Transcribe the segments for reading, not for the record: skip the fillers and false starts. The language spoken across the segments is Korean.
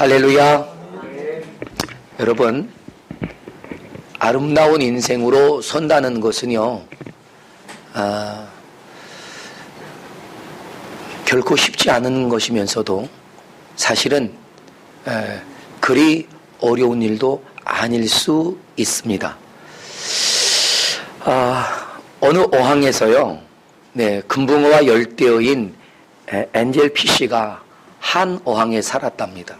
할렐루야. 여러분, 아름다운 인생으로 선다는 것은요, 결코 쉽지 않은 것이면서도 사실은 그리 어려운 일도 아닐 수 있습니다. 어느 어항에서요, 금붕어와 열대어인 엔젤 피쉬가 한 어항에 살았답니다.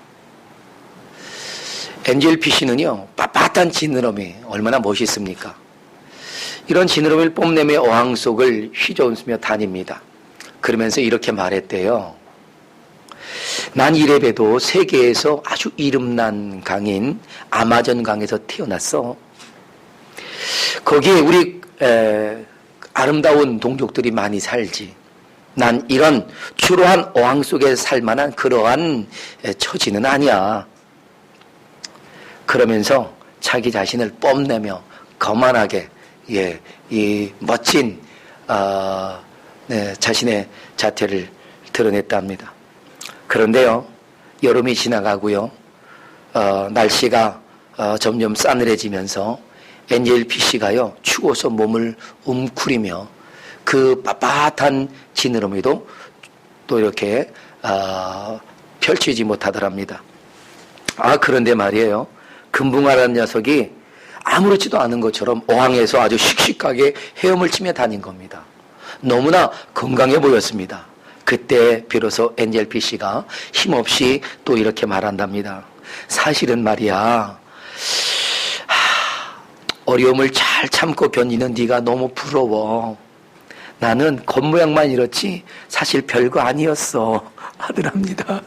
엔젤 피쉬는요, 빳빳한 지느러미, 얼마나 멋있습니까? 이런 지느러미를 뽐내며 어항 속을 휘저으며 다닙니다. 그러면서 이렇게 말했대요. 난 이래봬도 세계에서 아주 이름난 강인 아마존 강에서 태어났어. 거기에 우리 아름다운 동족들이 많이 살지. 난 이런 추로한 어항 속에 살만한 그러한 처지는 아니야. 그러면서 자기 자신을 뽐내며 거만하게 이 멋진 자신의 자태를 드러냈답니다. 그런데요, 여름이 지나가고요, 날씨가 점점 싸늘해지면서 엔젤 피쉬가요, 추워서 몸을 웅크리며 그 빳빳한 지느러미도 또 이렇게 펼치지 못하더랍니다. 그런데 말이에요, 금붕어라는 녀석이 아무렇지도 않은 것처럼 어항에서 아주 씩씩하게 헤엄을 치며 다닌 겁니다. 너무나 건강해 보였습니다. 그때 비로소 엔젤 피쉬가 힘없이 또 이렇게 말한답니다. 사실은 말이야, 어려움을 잘 참고 견디는 네가 너무 부러워. 나는 겉모양만 이렇지 사실 별거 아니었어 하더랍니다.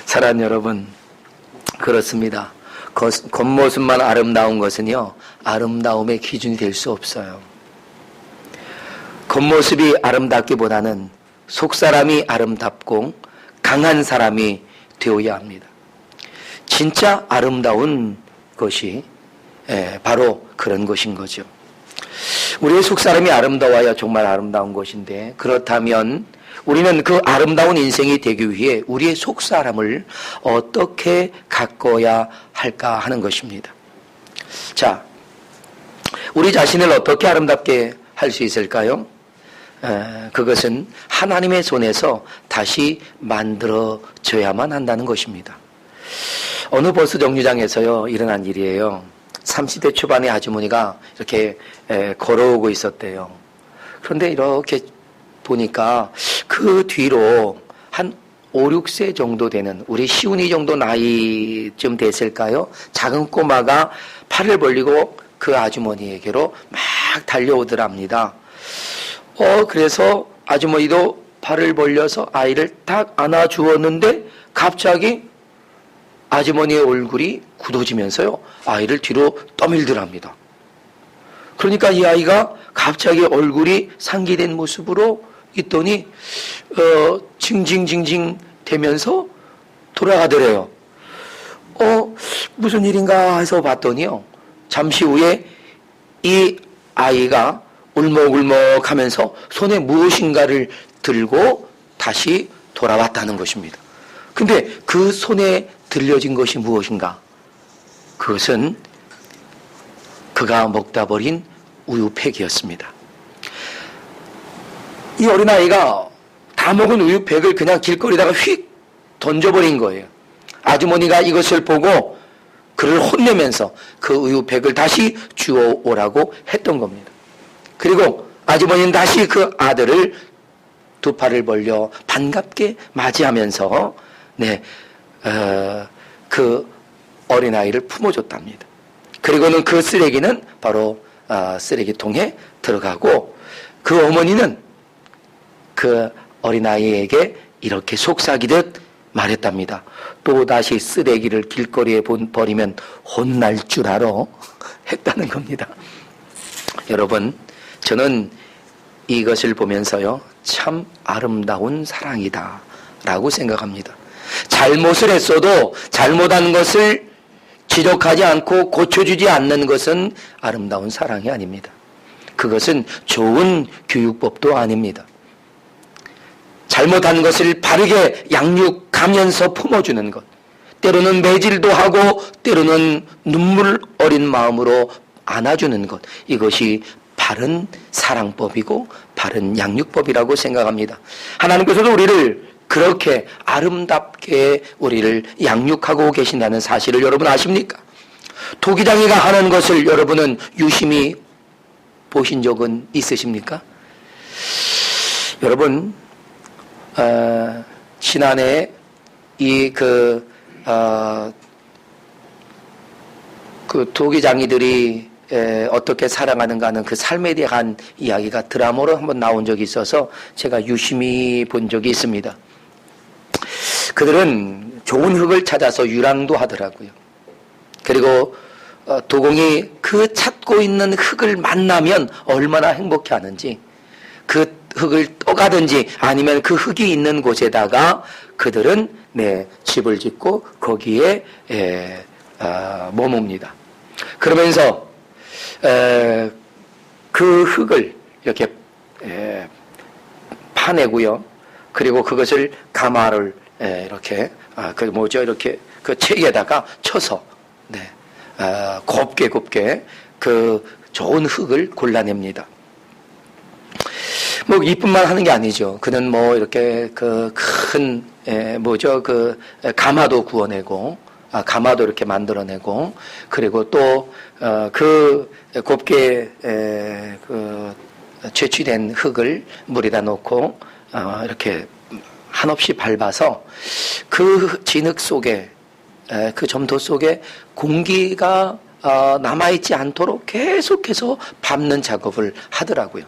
사랑하는 여러분, 그렇습니다. 겉모습만 아름다운 것은요, 아름다움의 기준이 될 수 없어요. 겉모습이 아름답기보다는 속사람이 아름답고 강한 사람이 되어야 합니다. 진짜 아름다운 것이 바로 그런 것인 거죠. 우리의 속사람이 아름다워야 정말 아름다운 것인데, 그렇다면 우리는 그 아름다운 인생이 되기 위해 우리의 속사람을 어떻게 가꿔야 할까 하는 것입니다. 자, 우리 자신을 어떻게 아름답게 할 수 있을까요? 그것은 하나님의 손에서 다시 만들어져야만 한다는 것입니다. 어느 버스 정류장에서요, 일어난 일이에요. 30대 초반의 아주머니가 이렇게 걸어오고 있었대요. 그런데 이렇게 보니까 그 뒤로 한 5, 6세 정도 되는, 우리 시훈이 정도 나이쯤 됐을까요? 작은 꼬마가 팔을 벌리고 그 아주머니에게로 막 달려오더랍니다. 그래서 아주머니도 팔을 벌려서 아이를 딱 안아주었는데 갑자기 아주머니의 얼굴이 굳어지면서요, 아이를 뒤로 떠밀더랍니다. 그러니까 이 아이가 갑자기 얼굴이 상기된 모습으로 있더니 징징징징 되면서 돌아가더래요. 무슨 일인가 해서 봤더니요, 잠시 후에 이 아이가 울먹울먹 하면서 손에 무엇인가를 들고 다시 돌아왔다는 것입니다. 근데 그 손에 들려진 것이 무엇인가? 그것은 그가 먹다 버린 우유팩이었습니다. 이 어린아이가 다 먹은 우유팩을 그냥 길거리다가 휙 던져버린 거예요. 아주머니가 이것을 보고 그를 혼내면서 그 우유팩을 다시 주워오라고 했던 겁니다. 그리고 아주머니는 다시 그 아들을 두 팔을 벌려 반갑게 맞이하면서 그 어린아이를 품어줬답니다. 그리고는 그 쓰레기는 바로 쓰레기통에 들어가고, 그 어머니는 그 어린아이에게 이렇게 속삭이듯 말했답니다. 또다시 쓰레기를 길거리에 버리면 혼날 줄 알아 했다는 겁니다. 여러분, 저는 이것을 보면서요, 참 아름다운 사랑이다 라고 생각합니다. 잘못을 했어도 잘못한 것을 지적하지 않고 고쳐주지 않는 것은 아름다운 사랑이 아닙니다. 그것은 좋은 교육법도 아닙니다. 잘못한 것을 바르게 양육하면서 품어주는 것. 때로는 매질도 하고 때로는 눈물 어린 마음으로 안아주는 것. 이것이 바른 사랑법이고 바른 양육법이라고 생각합니다. 하나님께서도 우리를 그렇게 아름답게 우리를 양육하고 계신다는 사실을 여러분 아십니까? 토기장이가 하는 것을 여러분은 유심히 보신 적은 있으십니까? 여러분, 지난해 그 토기장이들이 어떻게 살아가는가 하는 그 삶에 대한 이야기가 드라마로 한번 나온 적이 있어서 제가 유심히 본 적이 있습니다. 그들은 좋은 흙을 찾아서 유랑도 하더라고요. 그리고 도공이 그 찾고 있는 흙을 만나면 얼마나 행복해 하는지, 그 흙을 떠가든지 아니면 그 흙이 있는 곳에다가 그들은 집을 짓고 거기에 머뭅니다. 그러면서 그 흙을 이렇게 파내고요. 그리고 그것을 가마를 이렇게 이렇게 그 책에다가 쳐서 곱게 그 좋은 흙을 골라냅니다. 뭐 이뿐만 하는 게 아니죠. 그는 뭐 이렇게 그 큰 가마도 구워내고, 가마도 이렇게 만들어내고, 그리고 또 그 곱게 그 채취된 흙을 물에다 놓고 이렇게 한없이 밟아서 그 진흙 속에, 그 점토 속에 공기가 남아있지 않도록 계속해서 밟는 작업을 하더라고요.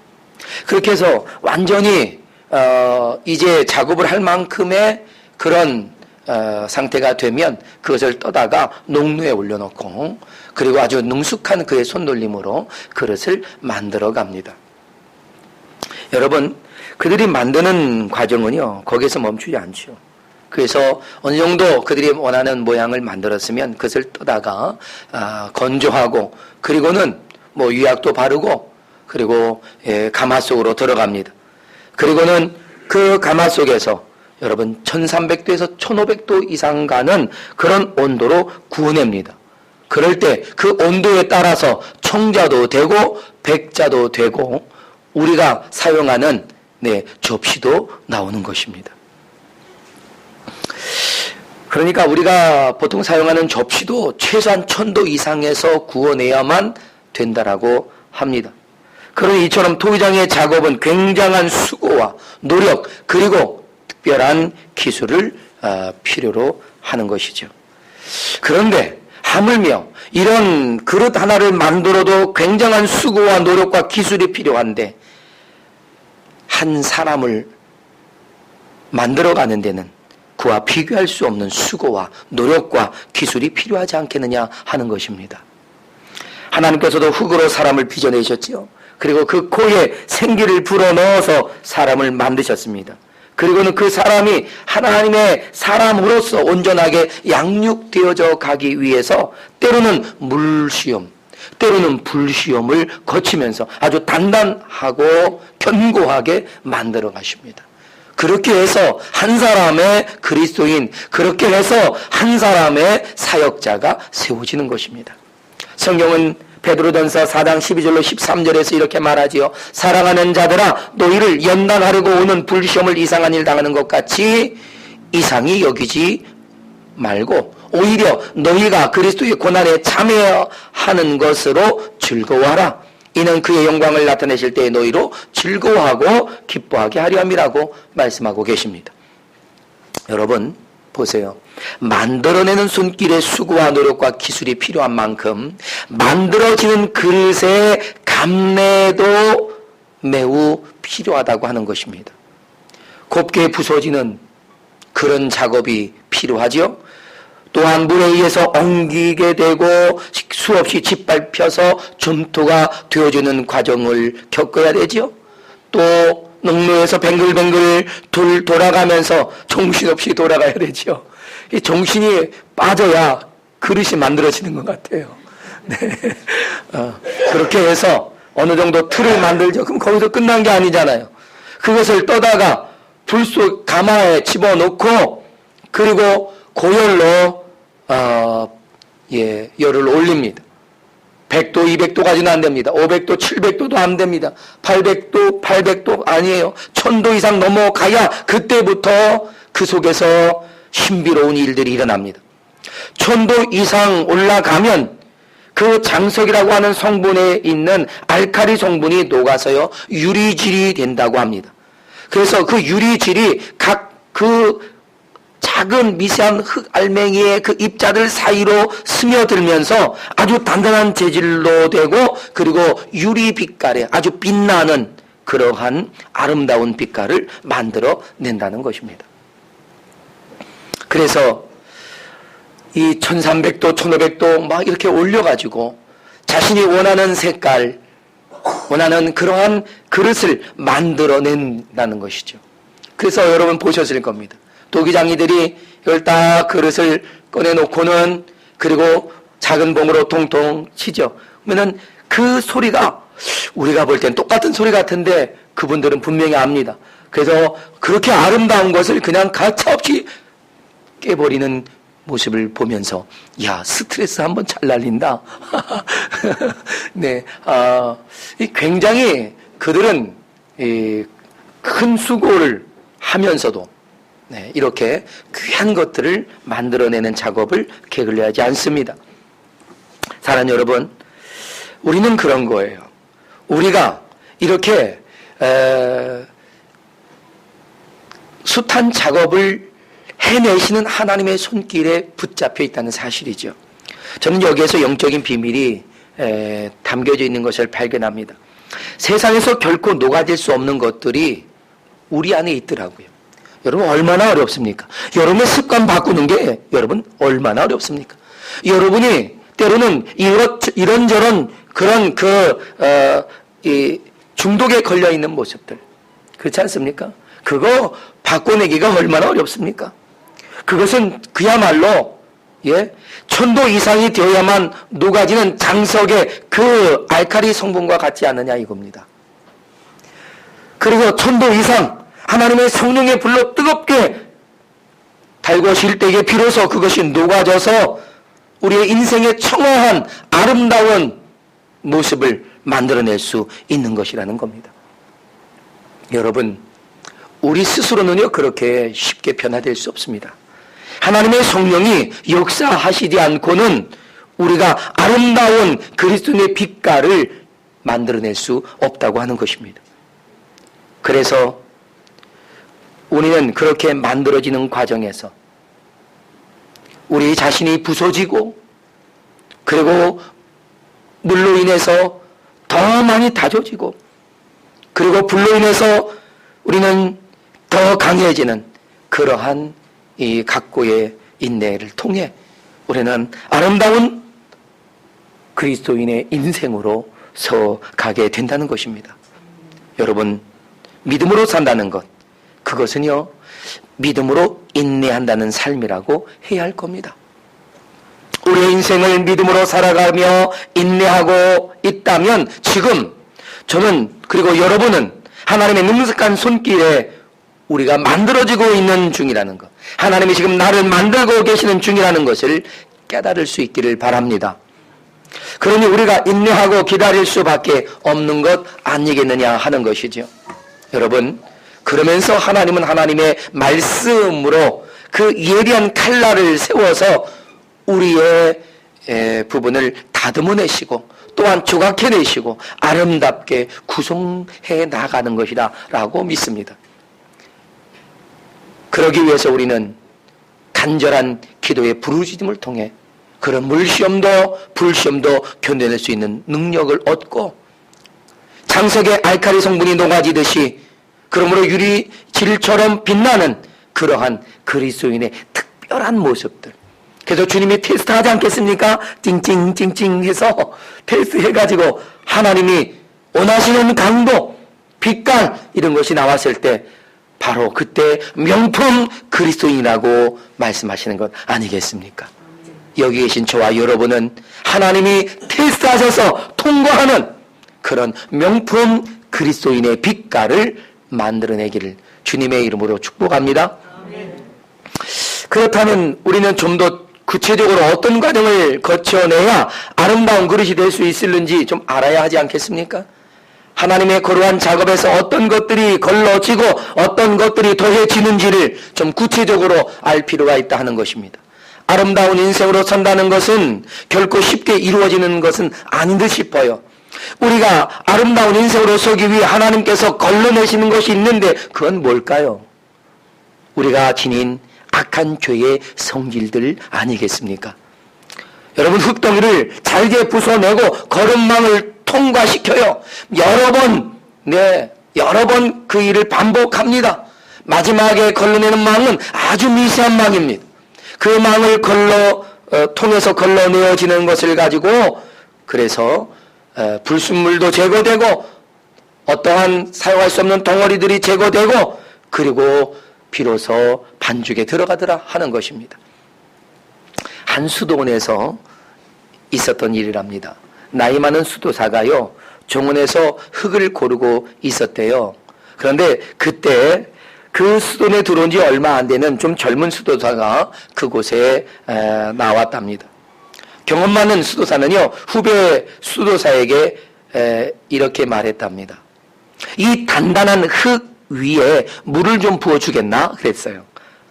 그렇게 해서 완전히 이제 작업을 할 만큼의 그런 상태가 되면 그것을 떠다가 농루에 올려놓고, 그리고 아주 능숙한 그의 손놀림으로 그릇을 만들어 갑니다. 여러분, 그들이 만드는 과정은요, 거기에서 멈추지 않죠. 그래서 어느 정도 그들이 원하는 모양을 만들었으면 그것을 떠다가 건조하고, 그리고는 뭐 유약도 바르고, 그리고 가마 속으로 들어갑니다. 그리고는 그 가마 속에서 여러분 1300도에서 1500도 이상 가는 그런 온도로 구워냅니다. 그럴 때 그 온도에 따라서 청자도 되고 백자도 되고 우리가 사용하는 접시도 나오는 것입니다. 그러니까 우리가 보통 사용하는 접시도 최소한 1000도 이상에서 구워내야만 된다라고 합니다. 그러니 이처럼 토기장의 작업은 굉장한 수고와 노력, 그리고 특별한 기술을 필요로 하는 것이죠. 그런데 하물며 이런 그릇 하나를 만들어도 굉장한 수고와 노력과 기술이 필요한데, 한 사람을 만들어가는 데는 그와 비교할 수 없는 수고와 노력과 기술이 필요하지 않겠느냐 하는 것입니다. 하나님께서도 흙으로 사람을 빚어내셨지요. 그리고 그 코에 생기를 불어넣어서 사람을 만드셨습니다. 그리고는 그 사람이 하나님의 사람으로서 온전하게 양육되어져 가기 위해서 때로는 물시험, 때로는 불시험을 거치면서 아주 단단하고 견고하게 만들어 가십니다. 그렇게 해서 한 사람의 그리스도인, 그렇게 해서 한 사람의 사역자가 세워지는 것입니다. 성경은 베드로전서 4장 12절로 13절에서 이렇게 말하지요. 사랑하는 자들아, 너희를 연단하려고 오는 불시험을 이상한 일 당하는 것 같이 이상히 여기지 말고 오히려 너희가 그리스도의 고난에 참여하는 것으로 즐거워하라. 이는 그의 영광을 나타내실 때에 너희로 즐거워하고 기뻐하게 하려 함이라고 말씀하고 계십니다. 여러분 보세요. 만들어내는 손길의 수고와 노력과 기술이 필요한 만큼 만들어지는 그릇의 감내도 매우 필요하다고 하는 것입니다. 곱게 부서지는 그런 작업이 필요하지요. 또한 물에 의해서 엉기게 되고 수없이 짓밟혀서 점토가 되어주는 과정을 겪어야 되지요. 또 농로에서 뱅글뱅글 돌아가면서 정신없이 돌아가야 되죠. 이 정신이 빠져야 그릇이 만들어지는 것 같아요. 네. 그렇게 해서 어느 정도 틀을 만들죠. 그럼 거기서 끝난 게 아니잖아요. 그것을 떠다가 불속 가마에 집어넣고 그리고 고열로 열을 올립니다. 100도, 200도까지는 안 됩니다. 500도, 700도도 안 됩니다. 800도, 800도 아니에요. 1000도 이상 넘어가야 그때부터 그 속에서 신비로운 일들이 일어납니다. 1000도 이상 올라가면 그 장석이라고 하는 성분에 있는 알칼리 성분이 녹아서요, 유리질이 된다고 합니다. 그래서 그 유리질이 각 그 작은 미세한 흙알맹이의 그 입자들 사이로 스며들면서 아주 단단한 재질로 되고, 그리고 유리 빛깔에 아주 빛나는 그러한 아름다운 빛깔을 만들어 낸다는 것입니다. 그래서 이 1300도, 1500도 막 이렇게 올려가지고 자신이 원하는 색깔, 원하는 그러한 그릇을 만들어낸다는 것이죠. 그래서 여러분 보셨을 겁니다. 도기장이들이 이걸 딱 그릇을 꺼내놓고는 그리고 작은 봉으로 통통 치죠. 그러면 그 소리가 우리가 볼 땐 똑같은 소리 같은데 그분들은 분명히 압니다. 그래서 그렇게 아름다운 것을 그냥 가차없이 깨버리는 모습을 보면서, 야, 스트레스 한번 잘 날린다. 네, 굉장히 그들은 큰 수고를 하면서도 이렇게 귀한 것들을 만들어내는 작업을 게을리하지 않습니다. 사랑하는 여러분, 우리는 그런 거예요. 우리가 이렇게 숱한 작업을 해내시는 하나님의 손길에 붙잡혀 있다는 사실이죠. 저는 여기에서 영적인 비밀이 담겨져 있는 것을 발견합니다. 세상에서 결코 녹아질 수 없는 것들이 우리 안에 있더라고요. 여러분, 얼마나 어렵습니까? 여러분의 습관 바꾸는 게 여러분 얼마나 어렵습니까? 여러분이 때로는 이런저런 그런 이 중독에 걸려 있는 모습들, 그렇지 않습니까? 그거 바꿔내기가 얼마나 어렵습니까? 그것은 그야말로 1000도 이상이 되어야만 녹아지는 장석의 그 알칼리 성분과 같지 않느냐 이겁니다. 그리고 1000도 이상 하나님의 성령의 불로 뜨겁게 달궈질 때에 비로소 그것이 녹아져서 우리의 인생에 청아한 아름다운 모습을 만들어낼 수 있는 것이라는 겁니다. 여러분, 우리 스스로는요 그렇게 쉽게 변화될 수 없습니다. 하나님의 성령이 역사하시지 않고는 우리가 아름다운 그리스도의 빛깔을 만들어낼 수 없다고 하는 것입니다. 그래서 우리는 그렇게 만들어지는 과정에서 우리 자신이 부서지고, 그리고 물로 인해서 더 많이 다져지고, 그리고 불로 인해서 우리는 더 강해지는 그러한 이 각고의 인내를 통해 우리는 아름다운 그리스도인의 인생으로 서가게 된다는 것입니다. 여러분, 믿음으로 산다는 것, 그것은요 믿음으로 인내한다는 삶이라고 해야 할 겁니다. 우리의 인생을 믿음으로 살아가며 인내하고 있다면 지금 저는, 그리고 여러분은 하나님의 능숙한 손길에 우리가 만들어지고 있는 중이라는 것, 하나님이 지금 나를 만들고 계시는 중이라는 것을 깨달을 수 있기를 바랍니다. 그러니 우리가 인내하고 기다릴 수밖에 없는 것 아니겠느냐 하는 것이죠. 여러분, 그러면서 하나님은 하나님의 말씀으로 그 예리한 칼날을 세워서 우리의 부분을 다듬어내시고 또한 조각해내시고 아름답게 구성해 나가는 것이다 라고 믿습니다. 그러기 위해서 우리는 간절한 기도의 부르짖음을 통해 그런 물시험도 불시험도 견뎌낼 수 있는 능력을 얻고, 장석의 알칼리 성분이 녹아지듯이 그러므로 유리질처럼 빛나는 그러한 그리스도인의 특별한 모습들. 그래서 주님이 테스트하지 않겠습니까? 찡찡찡찡 해서 테스트해가지고 하나님이 원하시는 강도, 빛깔 이런 것이 나왔을 때 바로 그때 명품 그리스도인이라고 말씀하시는 것 아니겠습니까? 여기 계신 저와 여러분은 하나님이 테스트하셔서 통과하는 그런 명품 그리스도인의 빛깔을 만들어내기를 주님의 이름으로 축복합니다. 그렇다면 우리는 좀 더 구체적으로 어떤 과정을 거쳐내야 아름다운 그릇이 될 수 있을는지 좀 알아야 하지 않겠습니까? 하나님의 거룩한 작업에서 어떤 것들이 걸러지고 어떤 것들이 더해지는지를 좀 구체적으로 알 필요가 있다 하는 것입니다. 아름다운 인생으로 산다는 것은 결코 쉽게 이루어지는 것은 아닌 듯 싶어요. 우리가 아름다운 인생으로 서기 위해 하나님께서 걸러내시는 것이 있는데 그건 뭘까요? 우리가 지닌 악한 죄의 성질들 아니겠습니까? 여러분, 흙덩이를 잘게 부숴내고 거름망을 통과시켜요. 여러 번 그 일을 반복합니다. 마지막에 걸러내는 망은 아주 미세한 망입니다. 그 망을 통해서 걸러내어지는 것을 가지고 그래서 불순물도 제거되고 어떠한 사용할 수 없는 덩어리들이 제거되고 그리고 비로소 반죽에 들어가더라 하는 것입니다. 한 수도원에서 있었던 일이랍니다. 나이 많은 수도사가요, 정원에서 흙을 고르고 있었대요. 그런데 그때 그 수도원에 들어온 지 얼마 안 되는 좀 젊은 수도사가 그곳에 나왔답니다. 경험 많은 수도사는요, 후배 수도사에게 이렇게 말했답니다. 이 단단한 흙 위에 물을 좀 부어주겠나? 그랬어요.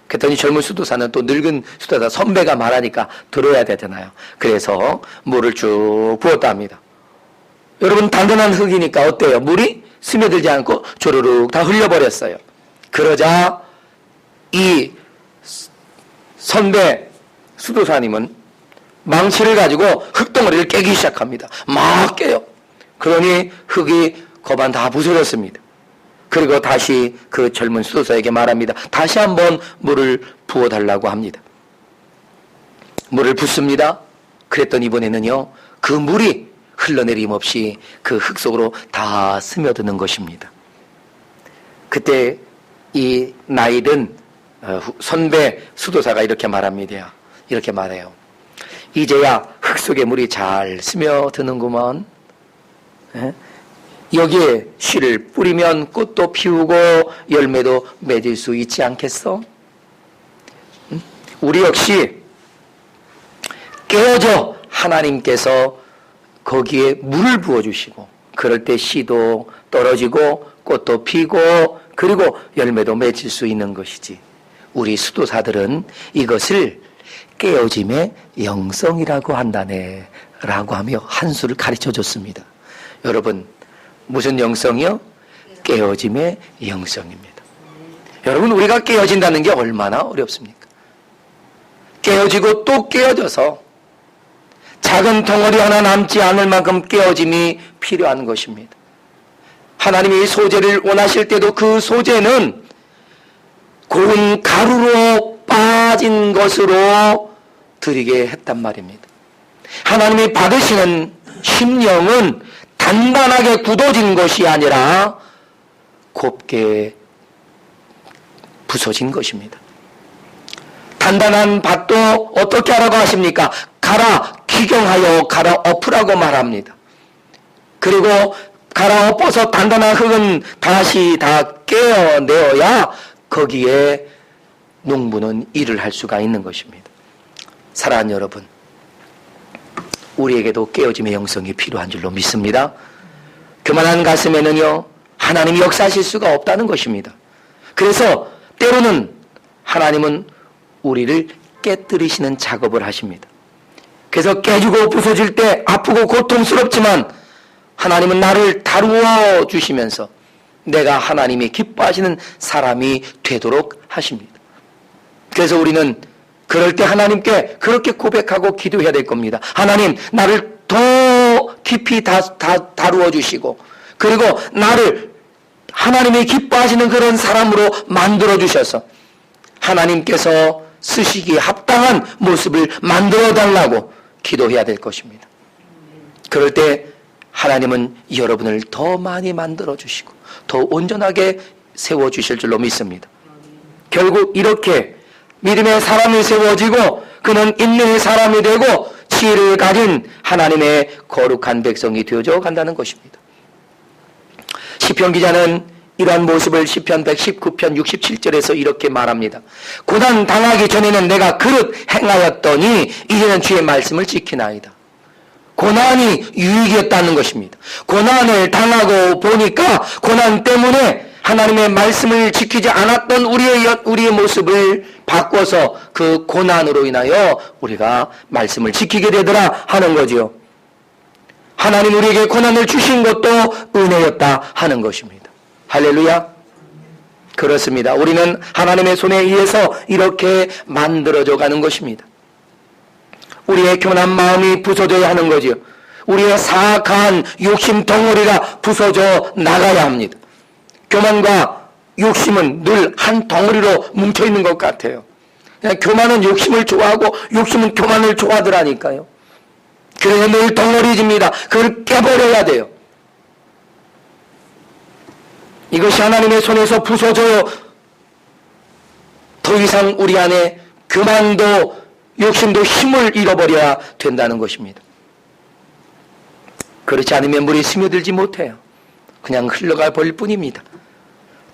그랬더니 젊은 수도사는 또 늙은 수도사 선배가 말하니까 들어야 되잖아요. 그래서 물을 쭉 부었답니다. 여러분, 단단한 흙이니까 어때요? 물이 스며들지 않고 조르륵 다 흘려버렸어요. 그러자 이 선배 수도사님은 망치를 가지고 흙덩어리를 깨기 시작합니다. 막 깨요. 그러니 흙이 거반 다 부서졌습니다. 그리고 다시 그 젊은 수도사에게 말합니다. 다시 한번 물을 부어달라고 합니다. 물을 붓습니다. 그랬더니 이번에는요, 그 물이 흘러내림 없이 그 흙 속으로 다 스며드는 것입니다. 그때 이 나이든 선배 수도사가 이렇게 말합니다. 이렇게 말해요. 이제야 흙 속에 물이 잘 스며드는구먼. 여기에 씨를 뿌리면 꽃도 피우고 열매도 맺을 수 있지 않겠어? 우리 역시 깨어져 하나님께서 거기에 물을 부어주시고 그럴 때 씨도 떨어지고 꽃도 피고 그리고 열매도 맺을 수 있는 것이지. 우리 수도사들은 이것을 깨어짐의 영성이라고 한다네 라고 하며 한 수를 가르쳐 줬습니다. 여러분, 무슨 영성이요? 깨어짐의 영성입니다. 여러분, 우리가 깨어진다는 게 얼마나 어렵습니까? 깨어지고 또 깨어져서 작은 덩어리 하나 남지 않을 만큼 깨어짐이 필요한 것입니다. 하나님이 소재를 원하실 때도 그 소재는 고운 가루로 빠진 것으로 드리게 했단 말입니다. 하나님이 받으시는 심령은 단단하게 굳어진 것이 아니라 곱게 부서진 것입니다. 단단한 밭도 어떻게 하라고 하십니까? 갈아 기경하여 갈아 엎으라고 말합니다. 그리고 갈아 엎어서 단단한 흙은 다시 다 깨어내어야 거기에 농부는 일을 할 수가 있는 것입니다. 사랑하는 여러분, 우리에게도 깨어짐의 영성이 필요한 줄로 믿습니다. 교만한 가슴에는요, 하나님이 역사하실 수가 없다는 것입니다. 그래서 때로는 하나님은 우리를 깨뜨리시는 작업을 하십니다. 그래서 깨지고 부서질 때 아프고 고통스럽지만 하나님은 나를 다루어 주시면서 내가 하나님이 기뻐하시는 사람이 되도록 하십니다. 그래서 우리는 그럴 때 하나님께 그렇게 고백하고 기도해야 될 겁니다. 하나님, 나를 더 깊이 다루어 주시고 그리고 나를 하나님이 기뻐하시는 그런 사람으로 만들어 주셔서 하나님께서 쓰시기에 합당한 모습을 만들어 달라고 기도해야 될 것입니다. 그럴 때 하나님은 여러분을 더 많이 만들어 주시고 더 온전하게 세워 주실 줄로 믿습니다. 결국 이렇게 믿음의 사람이 세워지고 그는 인내의 사람이 되고 지혜를 가진 하나님의 거룩한 백성이 되어져 간다는 것입니다. 시편 기자는 이러한 모습을 시편 119편 67절에서 이렇게 말합니다. 고난 당하기 전에는 내가 그릇 행하였더니 이제는 주의 말씀을 지키나이다. 고난이 유익이었다는 것입니다. 고난을 당하고 보니까 고난 때문에 하나님의 말씀을 지키지 않았던 우리의 모습을 바꿔서 그 고난으로 인하여 우리가 말씀을 지키게 되더라 하는 거지요. 하나님 우리에게 고난을 주신 것도 은혜였다 하는 것입니다. 할렐루야. 그렇습니다. 우리는 하나님의 손에 의해서 이렇게 만들어져 가는 것입니다. 우리의 교만한 마음이 부서져야 하는 거지요. 우리의 사악한 욕심 덩어리가 부서져 나가야 합니다. 교만과 욕심은 늘 한 덩어리로 뭉쳐있는 것 같아요. 그냥 교만은 욕심을 좋아하고 욕심은 교만을 좋아하더라니까요. 그래서 늘 덩어리집니다. 그걸 깨버려야 돼요. 이것이 하나님의 손에서 부서져요. 더 이상 우리 안에 교만도 욕심도 힘을 잃어버려야 된다는 것입니다. 그렇지 않으면 물이 스며들지 못해요. 그냥 흘러가 버릴 뿐입니다.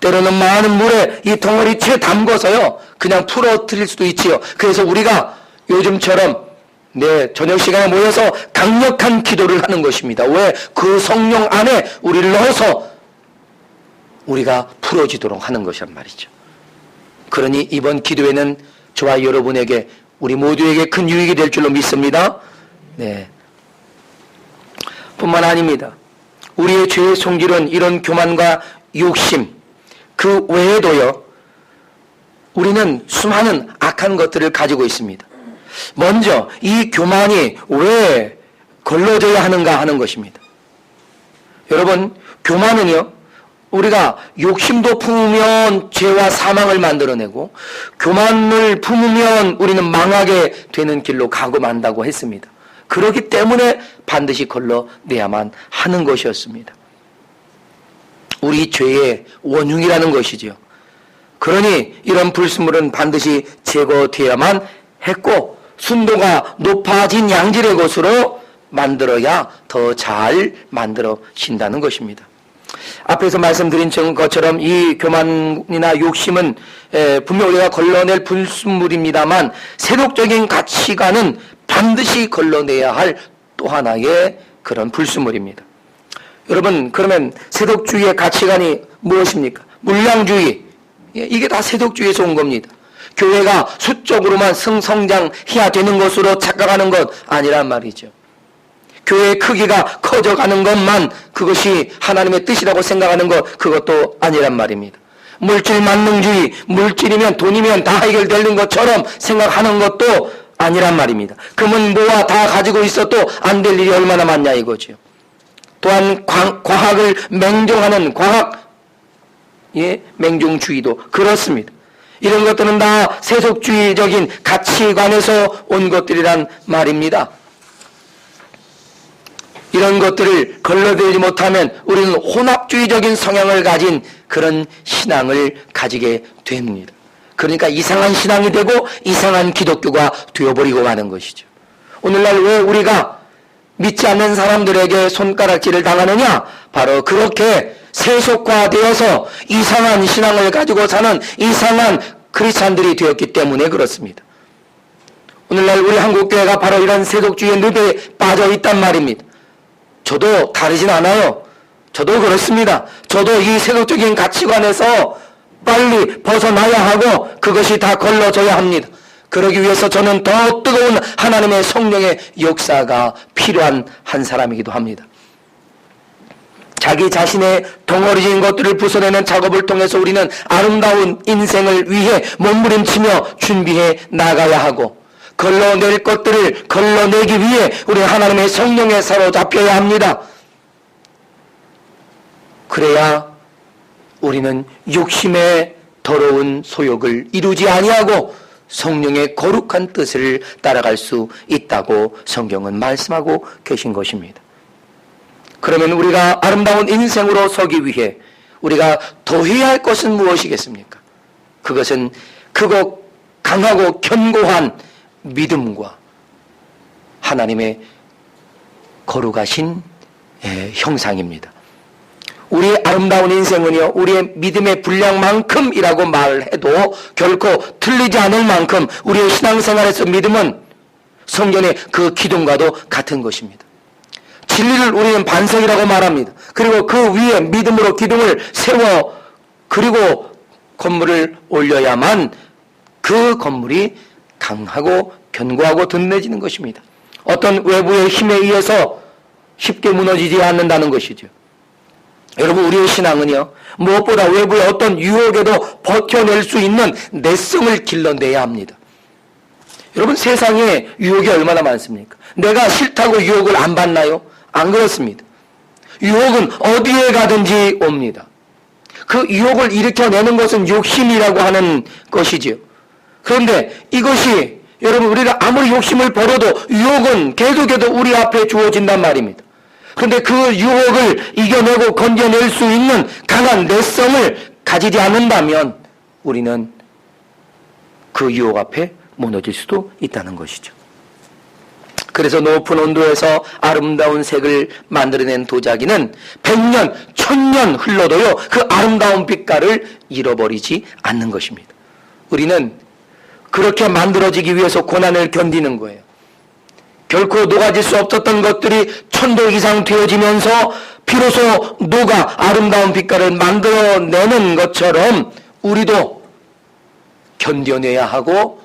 때로는 많은 물에 이 덩어리채 담궈서요 그냥 풀어뜨릴 수도 있지요. 그래서 우리가 요즘처럼 저녁 시간에 모여서 강력한 기도를 하는 것입니다. 왜? 그 성령 안에 우리를 넣어서 우리가 풀어지도록 하는 것이란 말이죠. 그러니 이번 기도회는 저와 여러분에게 우리 모두에게 큰 유익이 될 줄로 믿습니다. 뿐만 아닙니다. 우리의 죄의 성질은 이런 교만과 욕심 그 외에도요 우리는 수많은 악한 것들을 가지고 있습니다. 먼저 이 교만이 왜 걸러져야 하는가 하는 것입니다. 여러분, 교만은요 우리가 욕심도 품으면 죄와 사망을 만들어내고 교만을 품으면 우리는 망하게 되는 길로 가고 만다고 했습니다. 그렇기 때문에 반드시 걸러내야만 하는 것이었습니다. 우리 죄의 원흉이라는 것이지요. 그러니 이런 불순물은 반드시 제거되어야만 했고 순도가 높아진 양질의 것으로 만들어야 더 잘 만들어진다는 것입니다. 앞에서 말씀드린 것처럼 이 교만이나 욕심은 분명 우리가 걸러낼 불순물입니다만 세속적인 가치관은 반드시 걸러내야 할 또 하나의 그런 불순물입니다. 여러분, 그러면 세속주의의 가치관이 무엇입니까? 물량주의. 이게 다 세속주의에서 온 겁니다. 교회가 수적으로만 성장해야 되는 것으로 착각하는 것 아니란 말이죠. 교회의 크기가 커져가는 것만 그것이 하나님의 뜻이라고 생각하는 것 그것도 아니란 말입니다. 물질 만능주의, 물질이면 돈이면 다 해결되는 것처럼 생각하는 것도 아니란 말입니다. 그러면 뭐와 다 가지고 있어도 안 될 일이 얼마나 많냐 이거죠. 또한 과학을 맹종하는 맹종주의도 그렇습니다. 이런 것들은 다 세속주의적인 가치관에서 온 것들이란 말입니다. 이런 것들을 걸러내지 못하면 우리는 혼합주의적인 성향을 가진 그런 신앙을 가지게 됩니다. 그러니까 이상한 신앙이 되고 이상한 기독교가 되어버리고 가는 것이죠. 오늘날 왜 우리가 믿지 않는 사람들에게 손가락질을 당하느냐? 바로 그렇게 세속화되어서 이상한 신앙을 가지고 사는 이상한 크리스찬들이 되었기 때문에 그렇습니다. 오늘날 우리 한국교회가 바로 이런 세속주의의 늪에 빠져 있단 말입니다. 저도 다르진 않아요. 저도 그렇습니다. 저도 이 세속적인 가치관에서 빨리 벗어나야 하고 그것이 다 걸러져야 합니다. 그러기 위해서 저는 더 뜨거운 하나님의 성령의 역사가 필요한 한 사람이기도 합니다. 자기 자신의 덩어리진 것들을 부숴내는 작업을 통해서 우리는 아름다운 인생을 위해 몸부림치며 준비해 나가야 하고 걸러낼 것들을 걸러내기 위해 우리 하나님의 성령에 사로잡혀야 합니다. 그래야 우리는 욕심의 더러운 소욕을 이루지 아니하고 성령의 거룩한 뜻을 따라갈 수 있다고 성경은 말씀하고 계신 것입니다. 그러면 우리가 아름다운 인생으로 서기 위해 우리가 더 해야 할 것은 무엇이겠습니까? 그것은 크고 강하고 견고한 믿음과 하나님의 거룩하신 형상입니다. 우리의 아름다운 인생은요, 우리의 믿음의 분량만큼이라고 말해도 결코 틀리지 않을 만큼 우리의 신앙생활에서 믿음은 성경의 그 기둥과도 같은 것입니다. 진리를 우리는 반석이라고 말합니다. 그리고 그 위에 믿음으로 기둥을 세워 그리고 건물을 올려야만 그 건물이 강하고 견고하고 든든해지는 것입니다. 어떤 외부의 힘에 의해서 쉽게 무너지지 않는다는 것이죠. 여러분, 우리의 신앙은요, 무엇보다 외부의 어떤 유혹에도 버텨낼 수 있는 내성을 길러내야 합니다. 여러분, 세상에 유혹이 얼마나 많습니까? 내가 싫다고 유혹을 안 받나요? 안 그렇습니다. 유혹은 어디에 가든지 옵니다. 그 유혹을 일으켜내는 것은 욕심이라고 하는 것이지요. 그런데 이것이 여러분, 우리가 아무리 욕심을 버려도 유혹은 계속해서 우리 앞에 주어진단 말입니다. 그런데 그 유혹을 이겨내고 건져낼 수 있는 강한 내성을 가지지 않는다면 우리는 그 유혹 앞에 무너질 수도 있다는 것이죠. 그래서 높은 온도에서 아름다운 색을 만들어낸 도자기는 100년, 1000년 흘러도요, 그 아름다운 빛깔을 잃어버리지 않는 것입니다. 우리는 그렇게 만들어지기 위해서 고난을 견디는 거예요. 결코 녹아질 수 없었던 것들이 1000도 이상 되어지면서 비로소 녹아 아름다운 빛깔을 만들어내는 것처럼 우리도 견뎌내야 하고,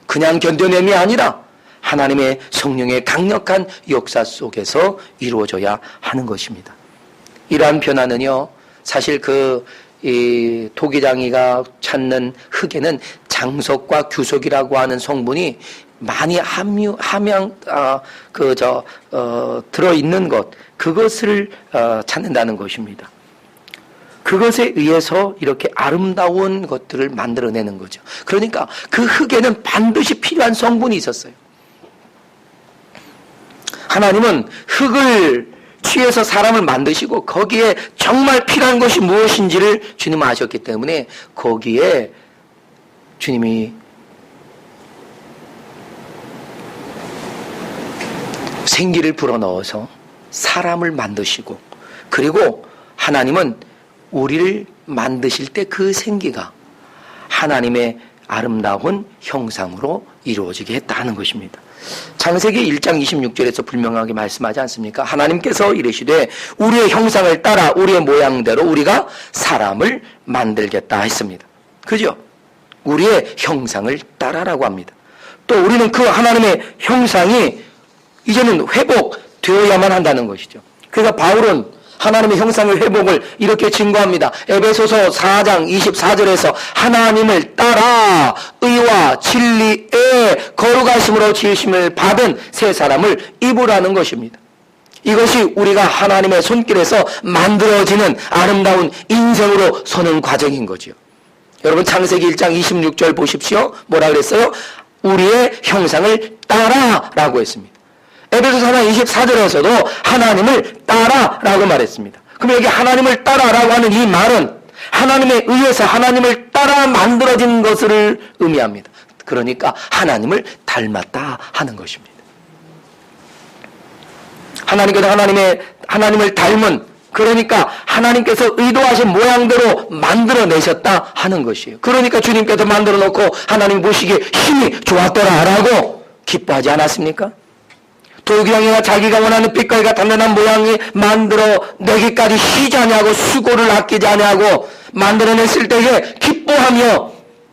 그냥 견뎌냄이 아니라 하나님의 성령의 강력한 역사 속에서 이루어져야 하는 것입니다. 이러한 변화는요, 사실 이 토기장이가 찾는 흙에는 장석과 규석이라고 하는 성분이 많이 들어있는 것, 그것을 찾는다는 것입니다. 그것에 의해서 이렇게 아름다운 것들을 만들어내는 거죠. 그러니까 그 흙에는 반드시 필요한 성분이 있었어요. 하나님은 흙을 취해서 사람을 만드시고 거기에 정말 필요한 것이 무엇인지를 주님은 아셨기 때문에 거기에 주님이 생기를 불어넣어서 사람을 만드시고, 그리고 하나님은 우리를 만드실 때 그 생기가 하나님의 아름다운 형상으로 이루어지게 했다는 것입니다. 창세기 1장 26절에서 분명하게 말씀하지 않습니까? 하나님께서 이르시되 우리의 형상을 따라 우리의 모양대로 우리가 사람을 만들겠다 했습니다. 그죠? 우리의 형상을 따라라고 합니다. 또 우리는 그 하나님의 형상이 이제는 회복되어야만 한다는 것이죠. 그래서 바울은 하나님의 형상의 회복을 이렇게 증거합니다. 에베소서 4장 24절에서 하나님을 따라 의와 진리의 거룩하심으로 지으심을 받은 새 사람을 입으라는 것입니다. 이것이 우리가 하나님의 손길에서 만들어지는 아름다운 인생으로 서는 과정인 거죠. 여러분, 창세기 1장 26절 보십시오. 뭐라 그랬어요? 우리의 형상을 따라라고 했습니다. 에베소서 4장 24절에서도 하나님을 따라라고 말했습니다. 그럼 여기 하나님을 따라라고 하는 이 말은 하나님에 의해서 하나님을 따라 만들어진 것을 의미합니다. 그러니까 하나님을 닮았다 하는 것입니다. 하나님께서 하나님을 닮은, 그러니까 하나님께서 의도하신 모양대로 만들어내셨다 하는 것이에요. 그러니까 주님께서 만들어 놓고 하나님 보시기에 힘이 좋았더라라고 기뻐하지 않았습니까? 도기장이가 자기가 원하는 빛깔과 단단한 모양이 만들어내기까지 쉬지 않냐고, 수고를 아끼지 않냐고 만들어냈을 때에 기뻐하며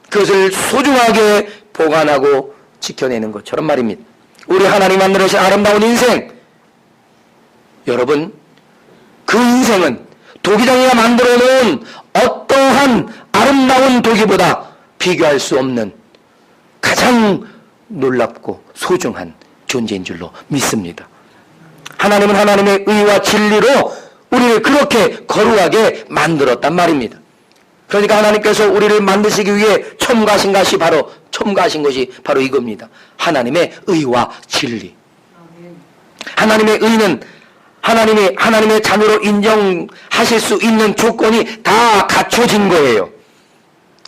그것을 소중하게 보관하고 지켜내는 것처럼 말입니다. 우리 하나님 만들어주신 아름다운 인생, 여러분, 그 인생은 도기장이가 만들어놓은 어떠한 아름다운 도기보다 비교할 수 없는 가장 놀랍고 소중한 존재인 줄로 믿습니다. 하나님은 하나님의 의와 진리로 우리를 그렇게 거룩하게 만들었단 말입니다. 그러니까 하나님께서 우리를 만드시기 위해 첨가하신 것이 바로 이겁니다. 하나님의 의와 진리. 하나님의 의는 하나님의 자녀로 인정하실 수 있는 조건이 다 갖춰진 거예요.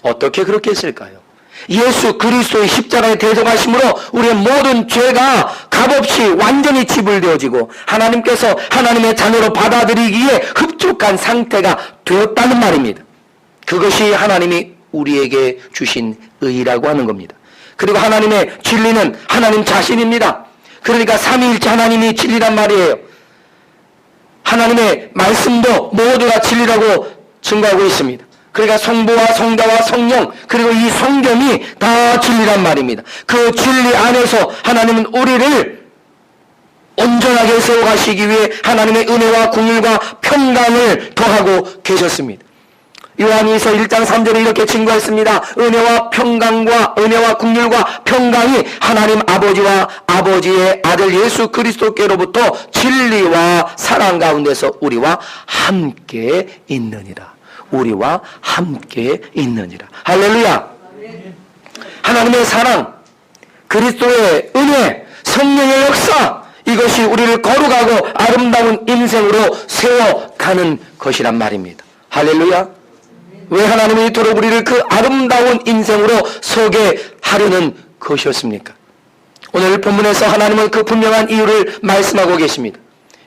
어떻게 그렇게 했을까요? 예수 그리스도의 십자가의 대속하심으로 우리의 모든 죄가 값없이 완전히 지불되어지고 하나님께서 하나님의 자녀로 받아들이기에 흡족한 상태가 되었다는 말입니다. 그것이 하나님이 우리에게 주신 의라고 하는 겁니다. 그리고 하나님의 진리는 하나님 자신입니다. 그러니까 삼위일체 하나님이 진리란 말이에요. 하나님의 말씀도 모두가 진리라고 증거하고 있습니다. 그러니까 성부와 성자와 성령 그리고 이 성경이 다 진리란 말입니다. 그 진리 안에서 하나님은 우리를 온전하게 세워가시기 위해 하나님의 은혜와 긍휼과 평강을 더하고 계셨습니다. 요한일서 1장 3절에 이렇게 증거했습니다. 은혜와 긍휼과 평강이 하나님 아버지와 아버지의 아들 예수 그리스도께로부터 진리와 사랑 가운데서 우리와 함께 있느니라. 우리와 함께 있느니라. 할렐루야. 하나님의 사랑, 그리스도의 은혜, 성령의 역사, 이것이 우리를 거룩하고 아름다운 인생으로 세워가는 것이란 말입니다. 할렐루야. 왜 하나님이 이토록 우리를 그 아름다운 인생으로 서게 하려는 것이었습니까? 오늘 본문에서 하나님은 그 분명한 이유를 말씀하고 계십니다.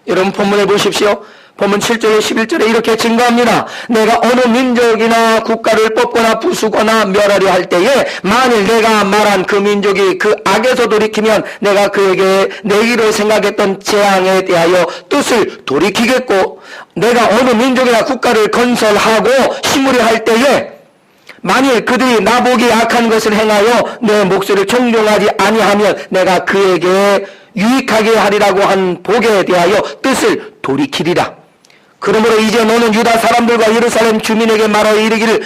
여러분 본문에 보십시오. 본문 7절에 11절에 이렇게 증거합니다. 내가 어느 민족이나 국가를 뽑거나 부수거나 멸하려 할 때에 만일 내가 말한 그 민족이 그 악에서 돌이키면 내가 그에게 내기로 생각했던 재앙에 대하여 뜻을 돌이키겠고 내가 어느 민족이나 국가를 건설하고 심으려 할 때에 만일 그들이 나보기 악한 것을 행하여 내 목소리를 청종하지 아니하면 내가 그에게 유익하게 하리라고 한 복에 대하여 뜻을 돌이키리라. 그러므로 이제 너는 유다 사람들과 예루살렘 주민에게 말하여 이르기를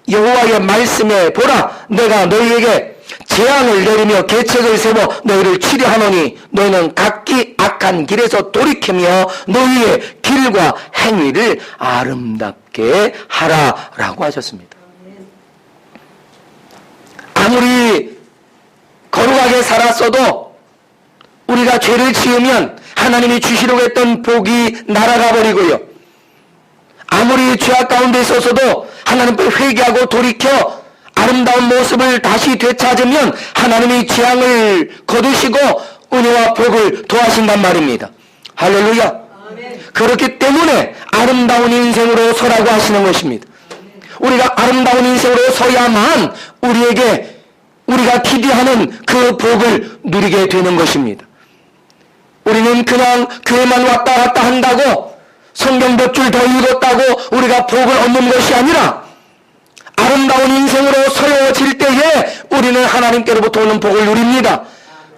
여호와의 말씀에 보라 내가 너희에게 재앙을 내리며 계책을 세워 너희를 치료하노니 너희는 각기 악한 길에서 돌이키며 너희의 길과 행위를 아름답게 하라라고 하셨습니다. 아무리 거룩하게 살았어도 우리가 죄를 지으면 하나님이 주시려고 했던 복이 날아가 버리고요. 아무리 죄악 가운데 있어서도 하나님께 회개하고 돌이켜 아름다운 모습을 다시 되찾으면 하나님이 재앙을 거두시고 은혜와 복을 더하신단 말입니다. 할렐루야. 아멘. 그렇기 때문에 아름다운 인생으로 서라고 하시는 것입니다. 우리가 아름다운 인생으로 서야만 우리가 기대하는 그 복을 누리게 되는 것입니다. 우리는 그냥 교회만 왔다 갔다 한다고 성경 몇 줄 더 읽었다고 우리가 복을 얻는 것이 아니라 아름다운 인생으로 서여질 때에 우리는 하나님께로부터 오는 복을 누립니다.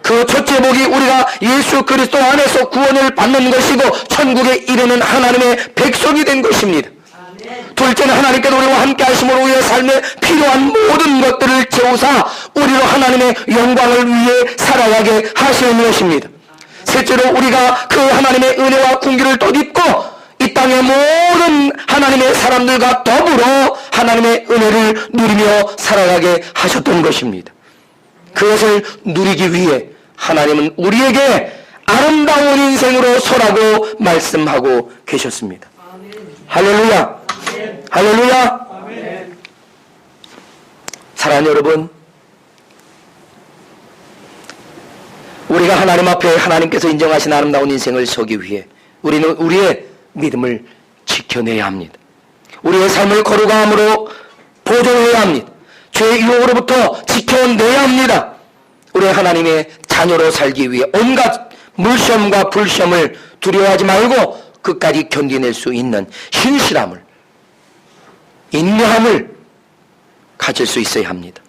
그 첫째 복이 우리가 예수 그리스도 안에서 구원을 받는 것이고 천국에 이르는 하나님의 백성이 된 것입니다. 둘째는 하나님께서 우리와 함께 하심으로 우리의 삶에 필요한 모든 것들을 채우사 우리로 하나님의 영광을 위해 살아가게 하시는 것입니다. 셋째로 우리가 그 하나님의 은혜와 긍휼을 덧입고 이 땅의 모든 하나님의 사람들과 더불어 하나님의 은혜를 누리며 살아가게 하셨던 것입니다. 그것을 누리기 위해 하나님은 우리에게 아름다운 인생으로 서라고 말씀하고 계셨습니다. 할렐루야. 할렐루야. 사랑하는 여러분, 우리가 하나님 앞에 하나님께서 인정하신 아름다운 인생을 서기 위해 우리는 우리의 믿음을 지켜내야 합니다. 우리의 삶을 거룩함으로 보존해야 합니다. 죄의 유혹으로부터 지켜내야 합니다. 우리 하나님의 자녀로 살기 위해 온갖 물시험과 불시험을 두려워하지 말고 끝까지 견디낼 수 있는 신실함을, 인내함을 가질 수 있어야 합니다.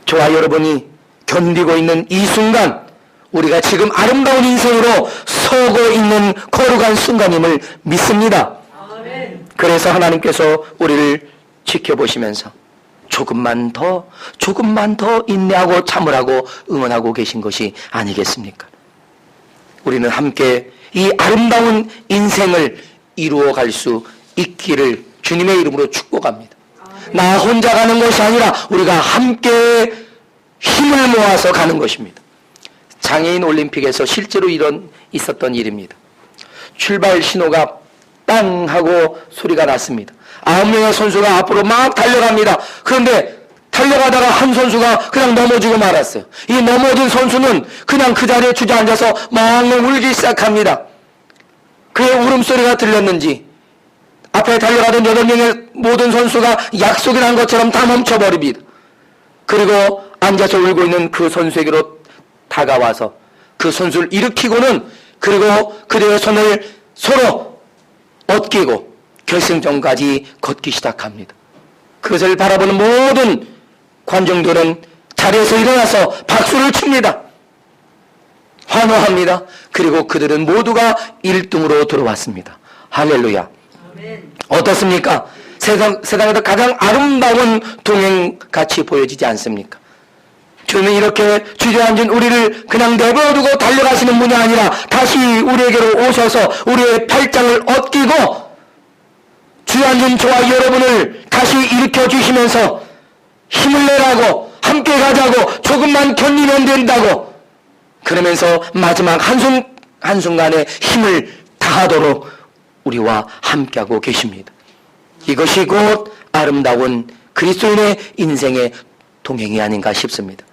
저와 여러분이 견디고 있는 이 순간 우리가 지금 아름다운 인생으로 서고 있는 거룩한 순간임을 믿습니다. 아멘. 그래서 하나님께서 우리를 지켜보시면서 조금만 더 인내하고 참으라고 응원하고 계신 것이 아니겠습니까? 우리는 함께 이 아름다운 인생을 이루어갈 수 있기를 주님의 이름으로 축복합니다. 아멘. 나 혼자 가는 것이 아니라 우리가 함께 힘을 모아서 가는 것입니다. 장애인 올림픽에서 실제로 있었던 일입니다. 출발 신호가 땅 하고 소리가 났습니다. 9명의 선수가 앞으로 막 달려갑니다. 그런데 달려가다가 한 선수가 그냥 넘어지고 말았어요. 이 넘어진 선수는 그냥 그 자리에 주저앉아서 멍멍 울기 시작합니다. 그의 울음소리가 들렸는지 앞에 달려가던 8명의 모든 선수가 약속이 난 것처럼 다 멈춰버립니다. 그리고 앉아서 울고 있는 그 선수에게로 다가와서 그 선수를 일으키고는 그리고 그들의 손을 서로 얻기고 결승전까지 걷기 시작합니다. 그것을 바라보는 모든 관중들은 자리에서 일어나서 박수를 칩니다. 환호합니다. 그리고 그들은 모두가 1등으로 들어왔습니다. 할렐루야. 어떻습니까? 세상에서 가장 아름다운 동행같이 보여지지 않습니까? 주님은 이렇게 주저앉은 우리를 그냥 내버려두고 달려가시는 분이 아니라 다시 우리에게로 오셔서 우리의 팔짱을 얻기고 주저앉은 저와 여러분을 다시 일으켜 주시면서 힘을 내라고, 함께 가자고, 조금만 견디면 된다고, 그러면서 마지막 한순간에 힘을 다하도록 우리와 함께하고 계십니다. 이것이 곧 아름다운 그리스도인의 인생의 동행이 아닌가 싶습니다.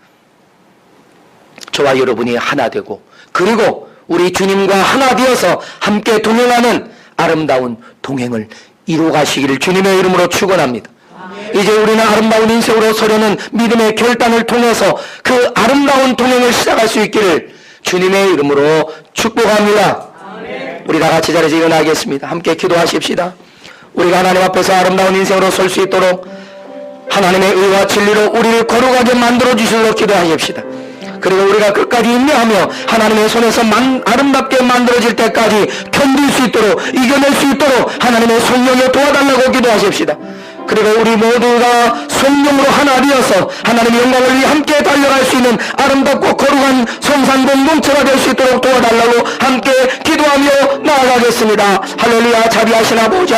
저와 여러분이 하나 되고 그리고 우리 주님과 하나 되어서 함께 동행하는 아름다운 동행을 이루어가시기를 주님의 이름으로 축원합니다. 이제 우리는 아름다운 인생으로 서려는 믿음의 결단을 통해서 그 아름다운 동행을 시작할 수 있기를 주님의 이름으로 축복합니다. 우리 다 같이 자리에서 일어나겠습니다. 함께 기도하십시다. 우리가 하나님 앞에서 아름다운 인생으로 설 수 있도록 하나님의 의와 진리로 우리를 거룩하게 만들어 주시도록 기도하십시다. 그리고 우리가 끝까지 인내하며 하나님의 손에서 아름답게 만들어질 때까지 견딜 수 있도록, 이겨낼 수 있도록 하나님의 성령에 도와달라고 기도하십시다. 그리고 우리 모두가 성령으로 하나 되어서 하나님의 영광을 위해 함께 달려갈 수 있는 아름답고 거룩한 성산 공동체가 될 수 있도록 도와달라고 함께 기도하며 나아가겠습니다. 할렐루야. 자비하신 아버지